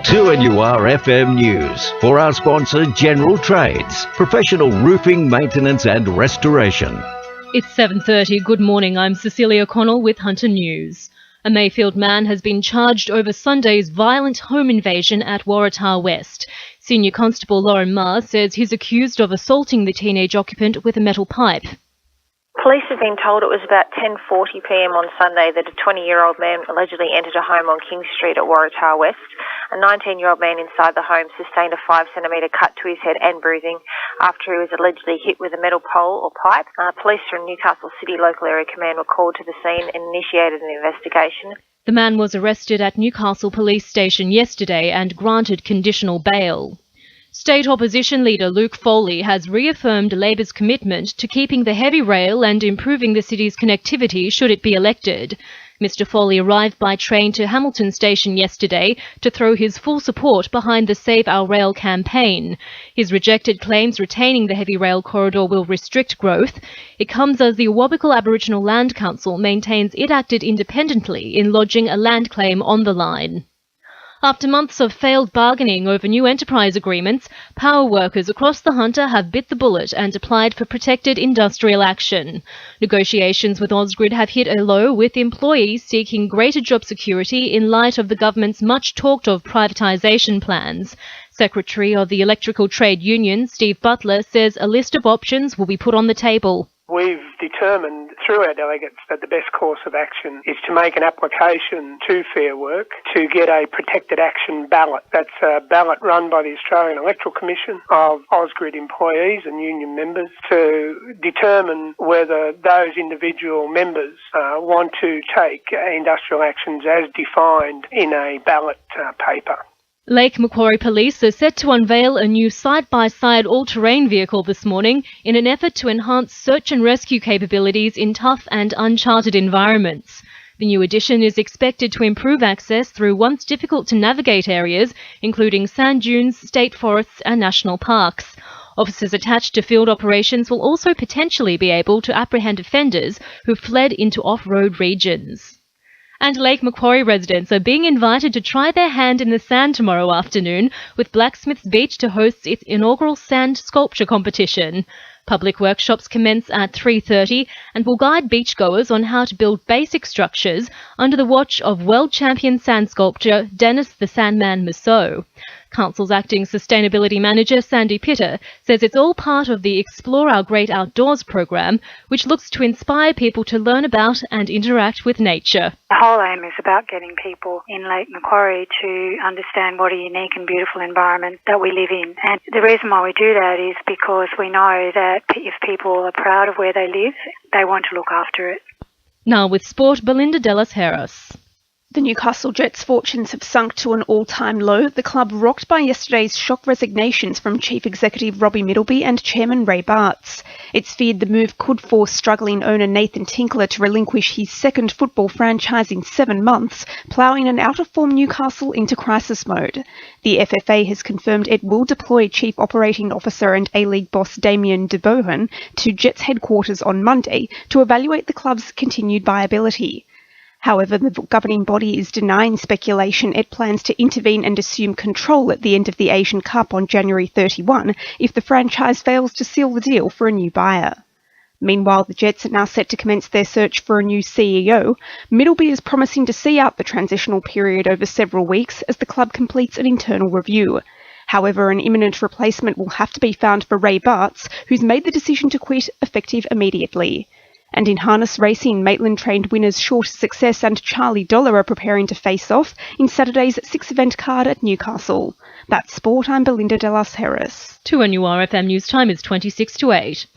2NUR FM News for our sponsor General Trades, professional roofing, maintenance and restoration. It's 7:30. Good morning. I'm Cecilia Connell with Hunter News. A Mayfield man has been charged over Sunday's violent home invasion at Waratah West. Senior Constable Lauren Marr says he's accused of assaulting the teenage occupant with a metal pipe. Police have been told it was about 10:40pm on Sunday that a 20-year-old man allegedly entered a home on King Street at Waratah West. A 19-year-old man inside the home sustained a 5-centimetre cut to his head and bruising after he was allegedly hit with a metal pole or pipe. Police from Newcastle City Local Area Command were called to the scene and initiated an investigation. The man was arrested at Newcastle Police Station yesterday and granted conditional bail. State Opposition Leader Luke Foley has reaffirmed Labor's commitment to keeping the heavy rail and improving the city's connectivity should it be elected. Mr Foley arrived by train to Hamilton Station yesterday to throw his full support behind the Save Our Rail campaign. He's rejected claims retaining the heavy rail corridor will restrict growth. It comes as the Awabakal Aboriginal Land Council maintains it acted independently in lodging a land claim on the line. After months of failed bargaining over new enterprise agreements, power workers across the Hunter have bit the bullet and applied for protected industrial action. Negotiations with Ausgrid have hit a low, with employees seeking greater job security in light of the government's much-talked-of privatisation plans. Secretary of the Electrical Trade Union, Steve Butler, says a list of options will be put on the table. We've determined through our delegates that the best course of action is to make an application to Fair Work to get a protected action ballot. That's a ballot run by the Australian Electoral Commission of Ausgrid employees and union members to determine whether those individual members want to take industrial actions as defined in a ballot paper. Lake Macquarie Police are set to unveil a new side-by-side all-terrain vehicle this morning in an effort to enhance search and rescue capabilities in tough and uncharted environments. The new addition is expected to improve access through once difficult-to-navigate areas, including sand dunes, state forests and national parks. Officers attached to field operations will also potentially be able to apprehend offenders who fled into off-road regions. And Lake Macquarie residents are being invited to try their hand in the sand tomorrow afternoon, with Blacksmith's Beach to host its inaugural sand sculpture competition. Public workshops commence at 3:30 and will guide beachgoers on how to build basic structures under the watch of world champion sand sculptor Dennis the Sandman Mousseau. Council's acting sustainability manager Sandy Pitter says it's all part of the Explore Our Great Outdoors program, which looks to inspire people to learn about and interact with nature. The whole aim is about getting people in Lake Macquarie to understand what a unique and beautiful environment that we live in. And the reason why we do that is because we know that if people are proud of where they live, they want to look after it. Now with sport, Belinda Delas Harris. The Newcastle Jets' fortunes have sunk to an all-time low, the club rocked by yesterday's shock resignations from Chief Executive Robbie Middleby and Chairman Ray Bartz. It's feared the move could force struggling owner Nathan Tinkler to relinquish his second football franchise in 7 months, ploughing an out-of-form Newcastle into crisis mode. The FFA has confirmed it will deploy Chief Operating Officer and A-League boss Damien de Bohan to Jets headquarters on Monday to evaluate the club's continued viability. However, the governing body is denying speculation it plans to intervene and assume control at the end of the Asian Cup on January 31 if the franchise fails to seal the deal for a new buyer. Meanwhile, the Jets are now set to commence their search for a new CEO. Middleby is promising to see out the transitional period over several weeks as the club completes an internal review. However, an imminent replacement will have to be found for Ray Bartz, who's made the decision to quit effective immediately. And in harness racing, Maitland-trained winners Short Success and Charlie Dollar are preparing to face off in Saturday's 6-event card at Newcastle. That's sport. I'm Belinda Delas Harris. 2NUR FM News Time is 26 to 8.